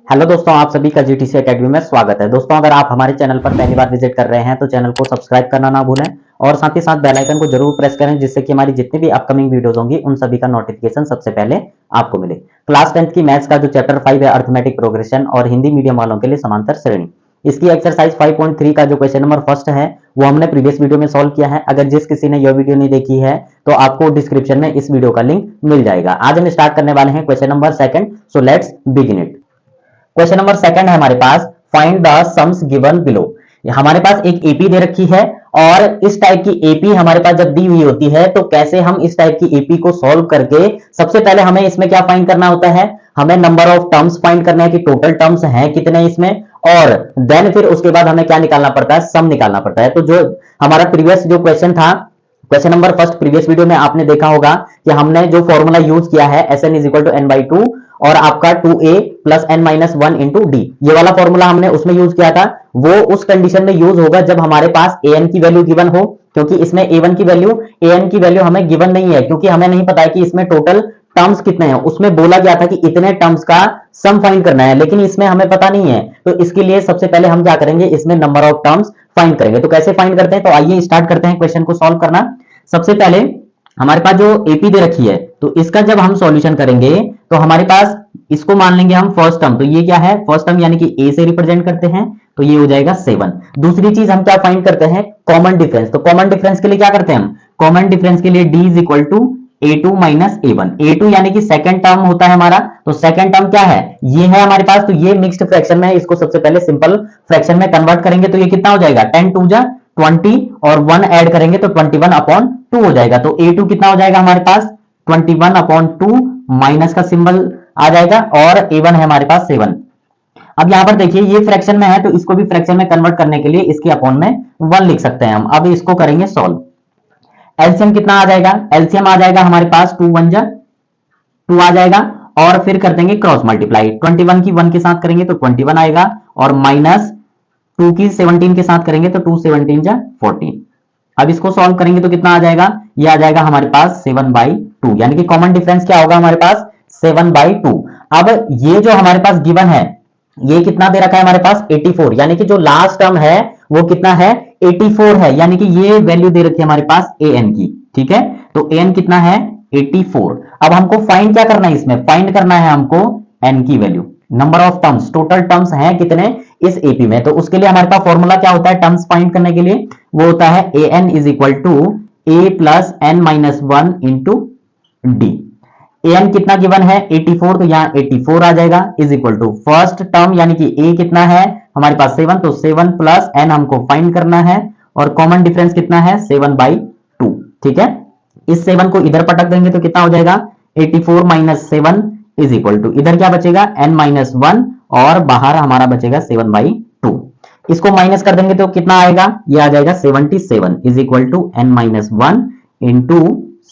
Hello दोस्तों, आप सभी का जीटीसी एकेडमी में स्वागत है। दोस्तों, अगर आप हमारे चैनल पर पहली बार विजिट कर रहे हैं तो चैनल को सब्सक्राइब करना ना भूलें और साथ ही साथ बेल आइकन को जरूर प्रेस करें, जिससे कि हमारी जितनी भी अपकमिंग वीडियोस होंगी उन सभी का नोटिफिकेशन सबसे पहले आपको मिले। क्लास 10th की मैथ्स का जो चैप्टर 5 है अर्थमेटिक प्रोग्रेशन और हिंदी मीडियम वालों के लिए समांतर श्रेणी, इसकी एक्सरसाइज 5.3 का जो क्वेश्चन नंबर फर्स्ट है वो हमने प्रीवियस वीडियो में सॉल्व किया है। अगर जिस किसी ने यह वीडियो नहीं देखी है तो आपको डिस्क्रिप्शन में इस वीडियो का लिंक मिल जाएगा। आज हम स्टार्ट करने वाले हैं question number second, so let's begin it. Question number second है हमारे पास, find the sums given below. हमारे पास एक एपी दे रखी है और इस टाइप की एपी हमारे पास जब दी हुई होती है तो कैसे हम इस टाइप की एपी को सॉल्व करके, सबसे पहले हमें इसमें क्या फाइंड करना होता है, हमें नंबर ऑफ टर्म्स फाइंड करना है कि टोटल टर्म्स हैं कितने इसमें, और देन फिर उसके बाद हमें क्या निकालना पड़ता है, सम निकालना पड़ता है। तो जो हमारा प्रीवियस जो क्वेश्चन था, question number first, previous video में आपने देखा होगा कि हमने जो फॉर्मूला यूज किया है Sn is equal to n by two और आपका 2a plus n minus one into d, ये वाला फॉर्मूला हमने उसमें यूज किया था। वो उस कंडीशन में यूज होगा जब हमारे पास an की वैल्यू गिवन हो, क्योंकि इसमें a1 की वैल्यू an की वैल्यू हमें गिवन नहीं है, क्योंकि हमें नहीं पता है कि इसमें टोटल टर्म्स कितने हैं। उसमें बोला गया था कि इतने टर्म्स का सम फाइंड करना है, लेकिन इसमें हमें पता नहीं है। तो इसके लिए सबसे पहले हम क्या करेंगे, इसमें नंबर ऑफ टर्म्स फाइंड करेंगे। तो कैसे फाइंड करते हैं, तो आइए स्टार्ट करते हैं क्वेश्चन को सॉल्व करना। सबसे पहले हमारे पास जो एपी दे रखी है तो इसका जब हम सॉल्यूशन करेंगे तो हमारे पास इसको मान लेंगे हम फर्स्ट टर्म। तो ये क्या है, फर्स्ट टर्म यानी कि ए से रिप्रेजेंट करते हैं, तो ये हो जाएगा 7। दूसरी चीज हम क्या फाइंड करते हैं, कॉमन डिफरेंस। तो कॉमन डिफरेंस के लिए क्या करते हैं हम, कॉमन डिफरेंस के लिए d is equal to a2 minus a1। a2 यानी कि सेकंड टर्म होता है हमारा, तो सेकंड टर्म क्या है, ये है हमारे पास। तो ये मिक्स्ड फ्रैक्शन में है, इसको सबसे पहले सिंपल फ्रैक्शन में कन्वर्ट करेंगे तो ये कितना हो जाएगा, 10 टू जा 20 और 1 ऐड करेंगे तो 21 अपॉन 2 हो जाएगा। तो a2 कितना हो जाएगा हमारे पास, 21 अपॉन 2, माइनस का सिंबल आ जाएगा, और a1 है हमारे पास 7। अब यहां पर देखिए ये फ्रैक्शन में है तो इसको भी फ्रैक्शन में कन्वर्ट करने के लिए इसके अपॉन में 1 लिख सकते हैं हम। अब इसको करेंगे सॉल्व। एलसीएम कितना आ जाएगा, एलसीएम आ जाएगा हमारे पास 2 1 जा 2 आ जाएगा, और फिर कर देंगे क्रॉस मल्टीप्लाई। 21 की 1 के साथ करेंगे तो 21 आएगा, और माइनस 2 की 17 के साथ करेंगे तो 2 17 जा 14। अब इसको सॉल्व करेंगे तो कितना आ जाएगा, ये आ जाएगा हमारे पास 7/2, यानी कि कॉमन डिफरेंस क्या होगा हमारे पास, 7/2। अब ये जो हमारे पास गिवन है ये कितना दे रखा है हमारे पास, 84, यानी कि जो लास्ट टर्म है वो कितना है, 84 है, यानी कि ये वैल्यू दे रखी है हमारे पास an की। ठीक है, तो an कितना है, 84। अब हमको फाइंड क्या करना है, इसमें फाइंड करना है हमको n की value, number of terms, total terms हैं कितने इस एपी में। तो उसके लिए हमारे पास फॉर्मूला क्या होता है टर्म्स फाइंड करने के लिए, वो होता है an is equal to a plus n minus one into d. an कितना गिवन है 84, तो यहाँ 84 आ जाएगा, is equal to first term यानी कि a कितना है हमारे पास 7, तो 7 प्लस n हमको फाइंड करना है, और कॉमन डिफरेंस कितना है 7/2। ठीक है, इस 7 को इधर पटक देंगे तो कितना हो जाएगा, 84 माइनस 7 इज इक्वल टू, इधर क्या बचेगा n माइनस 1, और बाहर हमारा बचेगा 7/2। इसको माइनस कर देंगे तो कितना आएगा, ये आ जाएगा 77 is equal to n minus 1 into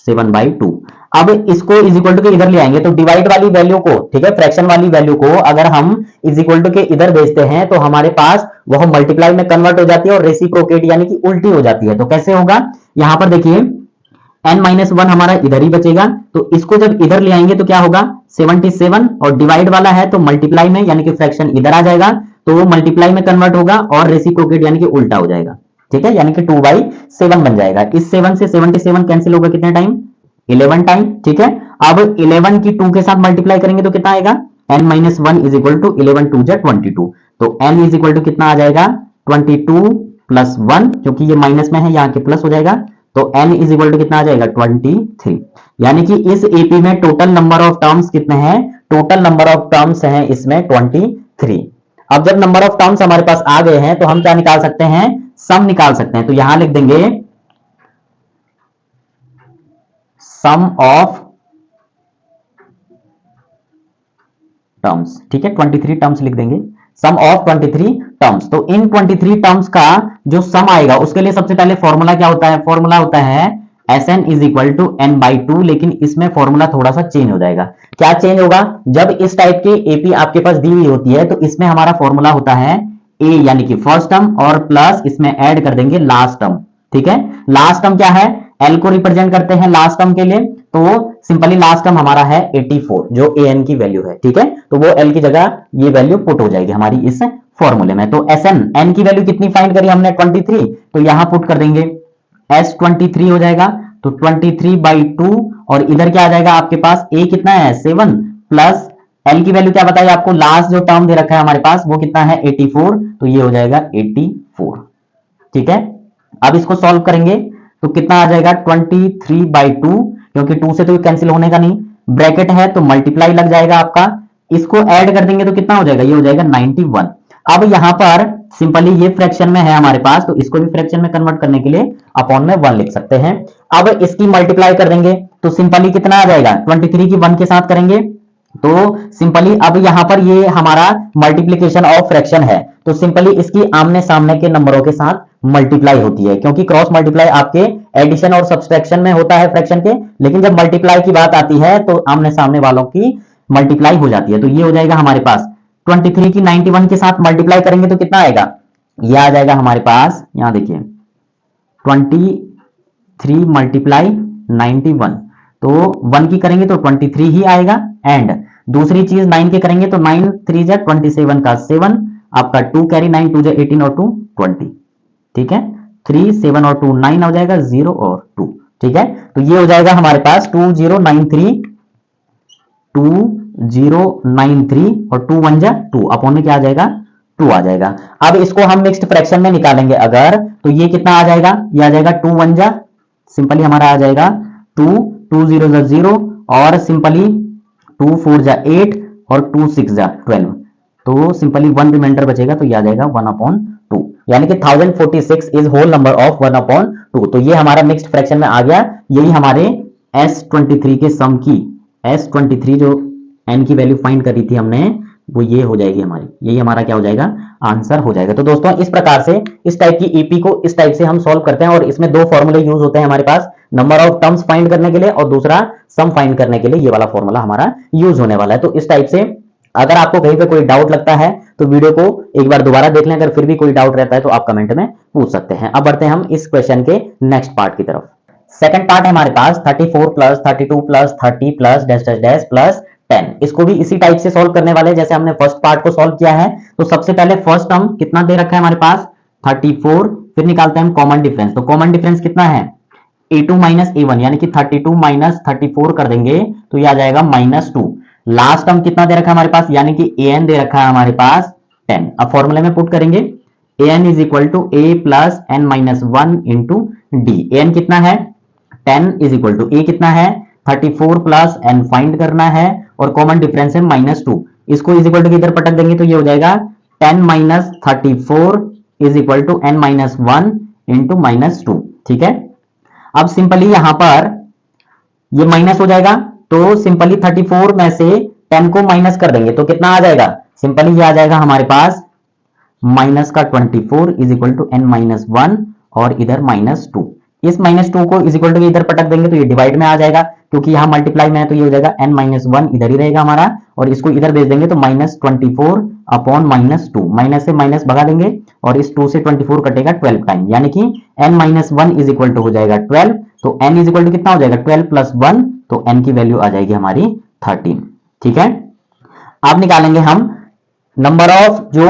7/2। अब इसको इज इक्वल टू के इधर ले आएंगे तो डिवाइड वाली वैल्यू को, ठीक है, फ्रैक्शन वाली वैल्यू को अगर हम इज इक्वल टू के इधर भेजते हैं तो हमारे पास वह मल्टीप्लाई में कन्वर्ट हो जाती है और रेसिप्रोकेट यानी कि उल्टी हो जाती है। तो कैसे होगा, यहां पर देखिए n माइनस 1 हमारा इधर ही बचेगा, तो इसको जब इधर ले आएंगे तो क्या होगा 77, और डिवाइड वाला है तो मल्टीप्लाई में यानी कि फ्रैक्शन इधर आ जाएगा तो वो मल्टीप्लाई में कन्वर्ट होगा और रेसिप्रोकेट यानी कि उल्टा हो जाएगा। ठीक है, यानी कि 2/7 बन जाएगा। इस 7 से 77 कैंसिल होगा कितने टाइम, 11 टाइम। ठीक है, अब 11 की 2 के साथ मल्टीप्लाई करेंगे तो कितना आएगा, n minus 1 is equal to 11 2 जा 22, तो n इज इक्वल टू कितना आ जाएगा 22 प्लस 1, क्योंकि ये माइनस में है यहाँ के प्लस हो जाएगा, तो n इज इक्वल टू कितना आ जाएगा 23। यानी कि इस एपी में टोटल नंबर ऑफ टर्म्स कितने हैं, टोटल नंबर ऑफ टर्म्स हैं इसमें 23। अब जब नंबर ऑफ टर्म्स हमारे पास आ गए हैं तो हम क्या निकाल सकते हैं, सम निकाल सकते हैं। तो यहां लिख देंगे सम ऑफ टर्म्स। ठीक है, 23 टर्म्स लिख देंगे, सम ऑफ 23 टर्म्स। तो इन 23 टर्म्स का जो सम आएगा उसके लिए सबसे पहले फॉर्मूला क्या होता है, फॉर्मूला होता है Sn is equal to n/2, लेकिन इसमें फॉर्मूला थोड़ा सा चेंज हो जाएगा। क्या चेंज होगा, जब इस टाइप की एपी आपके पास दी हुई होती है तो इसमें हमारा फॉर्मूला होता है a यानी कि फर्स्ट टर्म, और प्लस इसमें ऐड कर देंगे लास्ट टर्म। ठीक है, लास्ट टर्म क्या है, l को रिप्रेजेंट करते हैं लास्ट टर्म के लिए, तो सिंपली लास्ट टर्म हमारा है 84 जो an की वैल्यू है, ठीक है। तो वो l की जगह ये वैल्यू पुट हो जाएगी हमारी इस फॉर्मूले में। तो Sn n की वैल्यू कितनी फाइंड करी हमने 23, तो यहां पुट कर देंगे S23 हो जाएगा, तो 23/2 और इधर क्या आ जाएगा आपके पास a कितना है 7 प्लस l की वैल्यू क्या बताइए आपको, लास्ट जो टर्म दे रखा है हमारे पास वो कितना है 84, तो ये हो जाएगा 84, ठीक है। अब इसको सॉल्व करेंगे तो कितना आ जाएगा 23/2, क्योंकि 2 से तो कैंसिल होने का नहीं, ब्रैकेट है तो मल्टीप्लाई लग जाएगा आपका, इसको ऐड कर देंगे तो कितना हो जाएगा, ये हो जाएगा 91। अब यहां पर सिंपली ये फ्रैक्शन में है हमारे पास, तो इसको भी फ्रैक्शन में कन्वर्ट करने के लिए अपॉन में 1 लिख सकते हैं। अब इसकी मल्टीप्लाई कर देंगे तो सिंपली कितना आ जाएगा 23 की 1 के साथ करेंगे, तो सिंपली अब यहां पर ये हमारा मल्टीप्लीकेशन ऑफ फ्रैक्शन है, तो सिंपली इसकी आमने सामने के नंबरों के साथ मल्टीप्लाई होती है, क्योंकि क्रॉस मल्टीप्लाई आपके एडिशन और सब्सट्रैक्शन में होता है फ्रैक्शन के, लेकिन जब मल्टीप्लाई की बात आती है तो आमने सामने वालों की मल्टीप्लाई हो जाती है। तो ये हो जाएगा हमारे पास 23 की 91 के साथ मल्टीप्लाई करेंगे तो कितना आएगा, ये आ जाएगा हमारे पास, यहां देखिए 23 मल्टीप्लाई 91, तो 1 की करेंगे तो 23 ही आएगा, एंड दूसरी चीज 9 के करेंगे तो 9 3 जा 27 का 7, आपका 2 कैरी 9 2 जा 18 और 2 20, ठीक है। 3 7 और 2 9 हो जाएगा, 0 और 2, ठीक है। तो ये हो जाएगा हमारे पास 2093 और 2 1 जा 2 अपॉन में क्या आ जाएगा 2 आ जाएगा। अब इसको हम मिक्स्ड फ्रैक्शन में निकालेंगे अगर, तो ये कितना आ जाएगा, ये आ जाएगा 2 1 जा, सिंपली हमारा आ जाएगा 2 2 0 जा 0 और सिंपली 2 4 जा 8 और 2 6 जा 12, तो सिंपली 1 रिमाइंडर बचेगा, तो ये आ जाएगा 1/2, यानी कि 1046 इज होल नंबर ऑफ 1/2। तो ये हमारा मिक्स्ड फ्रैक्शन में आ गया, यही हमारे S23 के सम की, S23 जो n की वैल्यू फाइंड करी थी हमने, वो ये हो जाएगी हमारी, यही हमारा क्या हो जाएगा आंसर हो जाएगा। तो दोस्तों इस प्रकार से इस टाइप की ईपी को इस टाइप से हम सॉल्व करते हैं, और इसमें दो फॉर्मूले यूज होते हैं हमारे पास, नंबर ऑफ टर्म्स फाइंड करने के लिए और दूसरा सम फाइंड करने के लिए, ये वाला फॉर्मूला हमारा यूज होने वाला है। तो इस टाइप से अगर आपको कहीं पे कोई डाउट लगता है तो वीडियो को एक बार दोबारा देख लें, अगर फिर भी कोई डाउट रहता है तो आप कमेंट में पूछ सकते हैं। अब बढ़ते हैं हम इस क्वेश्चन के नेक्स्ट पार्ट की तरफ। सेकंड पार्ट है हमारे पास 34 plus 32 plus 30 plus dash dash dash plus 10। इसको भी इसी टाइप से सॉल्व करने वाले जैसे हमने फर्स्ट पार्ट को सॉल्व किया है। तो सबसे पहले फर्स्ट टर्म कितना दे रखा है हमारे पास 34, फिर निकालते हैं हम कॉमन डिफरेंस। तो कॉमन डिफरेंस कितना है a2 माइनस a1, यानी कि 32 माइनस 34 कर देंगे तो यह आ जाएगा -2। लास्ट टर्म कितना दे रखा है हमारे पास, यानी कि an दे रखा है हमारे पास 10। अब फॉर्मूले में पुट करेंगे an is equal to a plus n minus 1 into d. an कितना है 10 इज इक्वल टू a कितना है 34 प्लस n फाइंड करना है, और कॉमन डिफरेंस है -2। इसको इज इक्वल टू इधर पटक देंगे तो ये हो जाएगा 10 minus 34 is equal to n minus 1 into -2, ठीक है। अब सिंपली यहां पर ये माइनस हो जाएगा, तो सिंपली 34 में से 10 को माइनस कर देंगे तो कितना आ जाएगा, सिंपली ये आ जाएगा हमारे पास माइनस का 24 is equal to n minus 1 और इधर -2। इस -2 को इज इक्वल टू इधर पटक देंगे तो ये डिवाइड में आ जाएगा, क्योंकि यहां मल्टीप्लाई में है तो ये हो जाएगा n माइनस 1 इधर ही रहेगा हमारा, और इसको इधर भेज देंगे तो -24 अपॉन -2, माइनस से माइनस भगा देंगे और इस 2 से 24 कटेगा 12 टाइम, यानी कि n minus 1 is equal to हो जाएगा 12। तो n इज इक्वल टू कितना हो जाएगा 12 प्लस 1, तो n की वैल्यू आ जाएगी हमारी 13, ठीक है। अब निकालेंगे हम नंबर ऑफ जो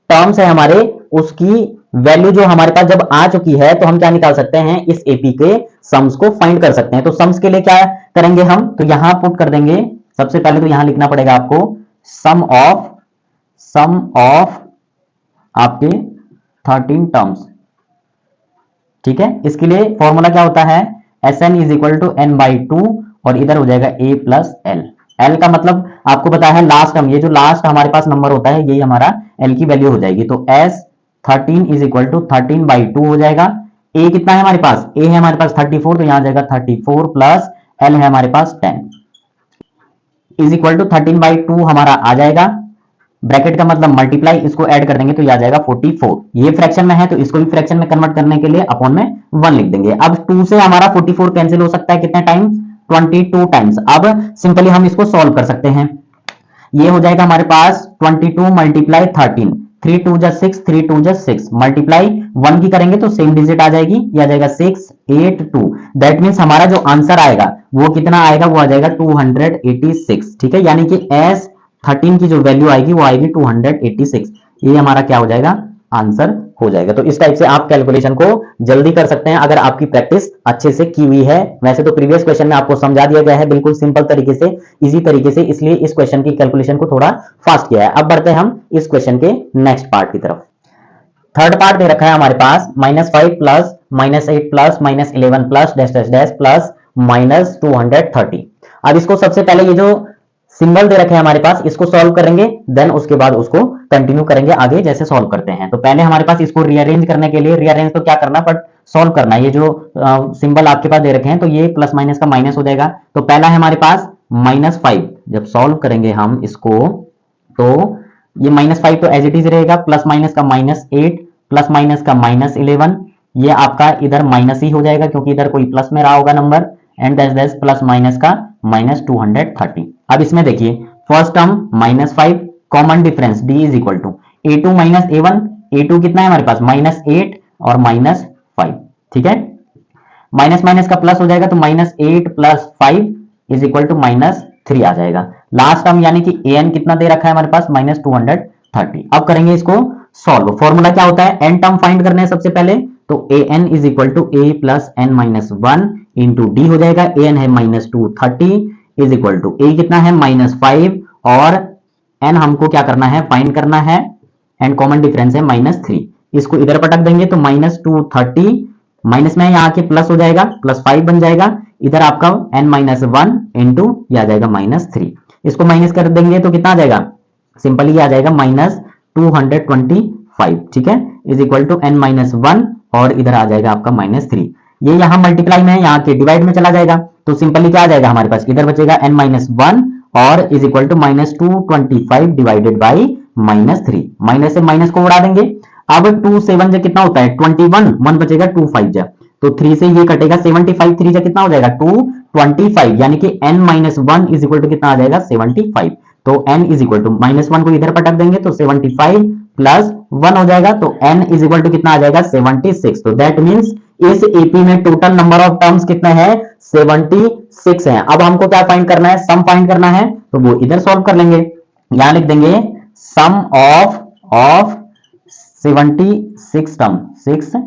टर्म्स है हमारे उसकी वैल्यू जो हमारे पास जब आ चुकी है तो हम क्या निकाल सकते हैं, इस एपी के सम्स को फाइंड कर सकते हैं। तो सम्स के लिए क्या करेंगे हम, तो यहां पुट कर देंगे, सबसे पहले तो यहां लिखना पड़ेगा आपको सम ऑफ आपके 13 टर्म्स, ठीक है। इसके लिए फॉर्मूला क्या होता है Sn is equal to n/2 और इधर हो जाएगा a प्लस एल। एल का मतलब आपको पता है लास्ट टर्म, ये जो लास्ट हमारे पास नंबर होता है यही हमारा एल की वैल्यू हो जाएगी। तो S13 इज इक्वल टू 13/2 हो जाएगा। a कितना है हमारे पास, a है हमारे पास 34, तो यहां आ जाएगा 34 प्लस l है हमारे पास 10 इज इक्वल टू 13/2 हमारा आ जाएगा। ब्रैकेट का मतलब मल्टीप्लाई, इसको ऐड कर देंगे तो यह आ जाएगा 44। ये फ्रैक्शन में है तो इसको भी फ्रैक्शन में कन्वर्ट करने के लिए अपॉन में 1 लिख देंगे। अब 2 से हमारा 44 कैंसिल हो सकता है कितने टाइम्स, 22 टाइम्स। अब सिंपली हम इसको सॉल्व कर सकते हैं, ये हो जाएगा हमारे पास 22 मल्टीप्लाई 13, 3 2 जा 6, 3 2 जा 6, मल्टीप्लाई 1 की करेंगे तो सेम डिजिट आ जाएगी, ये आ जाएगा 6 8 2। दैट मीन्स हमारा जो आंसर आएगा वो कितना आएगा, वो आ जाएगा 286। ठीक है, यानी कि S13 की जो वैल्यू आएगी वो आएगी 286। ये हमारा क्या हो जाएगा, आंसर हो जाएगा। तो इस टाइप से आप कैलकुलेशन को जल्दी कर सकते हैं अगर आपकी प्रैक्टिस अच्छे से की हुई है। वैसे तो प्रीवियस क्वेश्चन में आपको समझा दिया गया है बिल्कुल सिंपल तरीके से, इजी तरीके से, इसलिए इस क्वेश्चन की कैलकुलेशन को थोड़ा फास्ट किया है। अब बढ़ते हैं हम इस क्वेश्चन के नेक्स्ट पार्ट की तरफ। थर्ड पार्ट दे रखा है हमारे पास -5 plus -8 plus -11 plus dash dash dash plus -230। अब इसको सबसे पहले ये जो सिंबल दे रखे हैं हमारे पास, इसको सॉल्व करेंगे, देन उसके बाद उसको कंटिन्यू करेंगे आगे जैसे सॉल्व करते हैं। तो पहले हमारे पास इसको रीअरेंज करने के लिए, रीअरेंज तो क्या करना बट सॉल्व करना है। ये जो सिंबल आपके पास दे रखे हैं तो ये प्लस माइनस का माइनस हो जाएगा। तो पहला है हमारे पास -5, जब सॉल्व करेंगे हम इसको तो ये -5 तो एज इट इज रहेगा, प्लस माइनस का -8 प्लस माइनस का -11, ये आपका इधर माइनस ही हो जाएगा क्योंकि इधर कोई प्लस में रहा होगा number, and dash dash plus minus का -230। अब इसमें देखिए first term -5, common difference d is equal to a2 minus a1, a2 कितना है हमारे पास -8 और -5। ठीक है, माइनस माइनस का प्लस हो जाएगा तो -8 प्लस 5 इज इक्वल टू -3 आ जाएगा। लास्ट टर्म यानी कि an कितना दे रखा है हमारे पास -230। अब करेंगे इसको सॉल्व। फॉर्मूला क्या होता है, n टर्म फाइंड करने हैं सबसे पहले, तो an is equal to a plus n minus 1 into d हो जाएगा। an है -230 इज इक्वल टू a कितना है -5 और n हमको क्या करना है, फाइंड करना है, एंड कॉमन डिफरेंस है -3। इसको इधर पटक देंगे तो -230 माइनस में यहाँ के प्लस हो जाएगा, +5 बन जाएगा, इधर आपका n-1 इंटू ये आ जाएगा -3। इसको माइनस कर देंगे तो कितना आ जाएगा, सिंपली आ जाएगा -225। ठीक है, इज इक्वल टू n-1 और इधर आ जाएगा आपका -3। ये यहाँ मल्टीप्लाई में है, यहाँ के डिवाइड में चला जाएगा तो सिंपली क्या आ जाएगा हमारे पास, इधर बचेगा n-1 और is equal to -225 divided by -3। Minus से माइनस को उड़ा देंगे। अब 2 7 जा कितना होता है 21, 1 बचेगा 2 5 जा, तो 3 से ये कटेगा 75, 3 जा कितना हो जाएगा 225, यानी कि n-1 इज इक्वल टू कितना आ जाएगा 75। तो n इज इक्वल टू -1 को इधर पटक देंगे तो 75 प्लस 1 हो जाएगा, तो n इज इक्वल टू कितना आ जाएगा 76। तो दैट मीन्स इस एपी में टोटल नंबर ऑफ टर्म्स कितने हैं 76 हैं। अब हमको क्या फाइंड करना है, सम फाइंड करना है, तो वो इधर सॉल्व कर लेंगे। यहां लिख देंगे सम ऑफ 76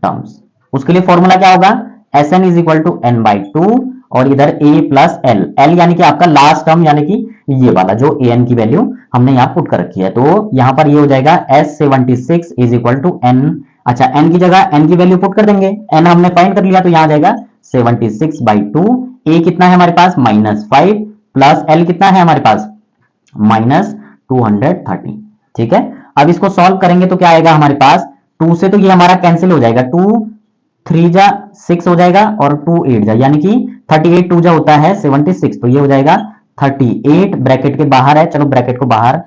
टर्म्स। उसके लिए फॉर्मूला क्या होगा, Sn is equal to n/2 और इधर a प्लस l, l यानी कि आपका लास्ट टर्म, यानी कि ये वाला जो an की वैल्यू हमने यहाँ पुट कर रखी है। तो यहां पर ये हो जाएगा S76 is equal to n, अच्छा n की जगह n की वैल्यू पुट कर देंगे, n हमने फाइंड कर लिया तो यहां आ जाएगा 76/2। a कितना है हमारे पास -5 प्लस l कितना है हमारे पास -230। ठीक है, अब इसको सॉल्व करेंगे तो क्या आएगा हमारे पास, 2 से तो ये हमारा कैंसिल हो जाएगा, 2 3 जा 6 हो जाएगा और 2 8 जा, यानी कि 38 2 जा होता है 76, तो ये हो जाएगा 38, ब्रैकेट के बाहर है, चलो ब्रैकेट को बाहर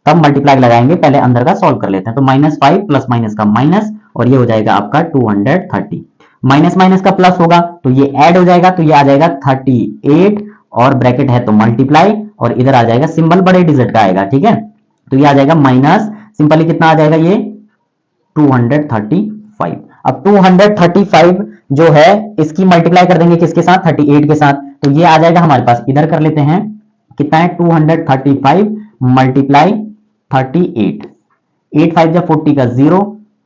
तब मल्टीप्लाई लगाएंगे, पहले अंदर का सॉल्व कर लेते हैं। तो -5 प्लस माइनस का माइनस और ये हो जाएगा आपका 230, माइनस माइनस का प्लस होगा तो ये ऐड हो जाएगा, तो ये आ जाएगा 38 और ब्रैकेट है तो मल्टीप्लाई और इधर आ जाएगा सिंबल बड़े डिजिट का आएगा। ठीक है, तो ये आ जाएगा माइनस, सिंपली कितना आ जाएगा ये 235। अब 235 जो है इसकी मल्टीप्लाई कर देंगे किसके साथ 38 के साथ, तो ये आ जाएगा हमारे पास, इधर कर लेते हैं कितना है 235 मल्टीप्लाई 38, 8 5 जा 40 का 0,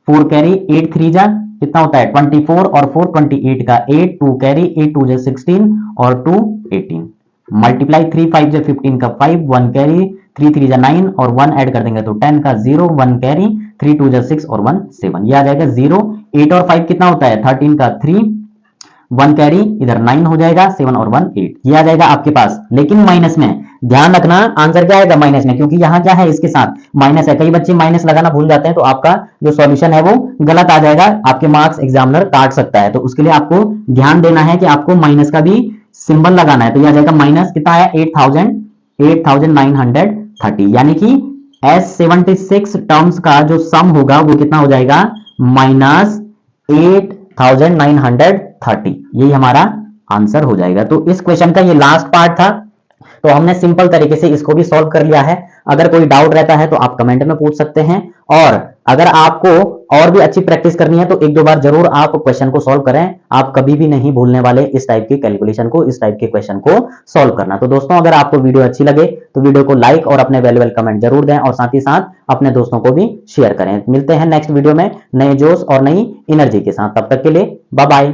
4 कैरी, 8 3 जा कितना होता है 24 और 4 28 का 8, 2 कैरी, 8 2 जा 16 और 2 18, मल्टीप्लाई 3 5 जा 15 का 5, 1 कैरी, 3 3 जा 9 और 1 ऐड कर देंगे तो 10 का 0, 1 कैरी, 3 2 जा 6 और 1 7, ये आ जाएगा 0। 8 और 5 कितना होता है 13 का 3, 1 कैरी, इधर 9 हो जाएगा, 7 और 1 8, ये आ जाएगा आपके पास। लेकिन माइनस में ध्यान रखना, आंसर क्या आएगा माइनस में, क्योंकि यहाँ क्या है इसके साथ माइनस है, कई बच्चे माइनस लगाना भूल जाते हैं तो आपका जो सॉल्यूशन है वो गलत आ जाएगा, आपके मार्क्स एग्जामिनर काट सकता है। तो उसके लिए आपको ध्यान देना है कि आपको माइनस का भी सिंबल लगाना है। तो ये आ जाएगा माइनस कितना है 8930, यानी कि S76 टर्म्स का जो सम होगा वो कितना हो जाएगा -8930, यही हमारा आंसर हो जाएगा। तो इस क्वेश्चन का ये लास्ट पार्ट था। तो हमने सिंपल तरीके से इसको भी सॉल्व कर लिया है। अगर कोई डाउट रहता है तो आप कमेंट में पूछ सकते हैं, और अगर आपको और भी अच्छी प्रैक्टिस करनी है तो एक दो बार जरूर आप क्वेश्चन को सॉल्व करें। आप कभी भी नहीं भूलने वाले इस टाइप की कैलकुलेशन को, इस टाइप के क्वेश्चन को सॉल्व करना। तो दोस्तों, अगर आपको वीडियो अच्छी लगे तो वीडियो को लाइक और अपने वैल्यूएबल कमेंट जरूर दें, और साथ ही साथ अपने दोस्तों को भी शेयर करें। मिलते हैं नेक्स्ट वीडियो में नए जोश और नई एनर्जी के साथ। तब तक के लिए बाय बाय।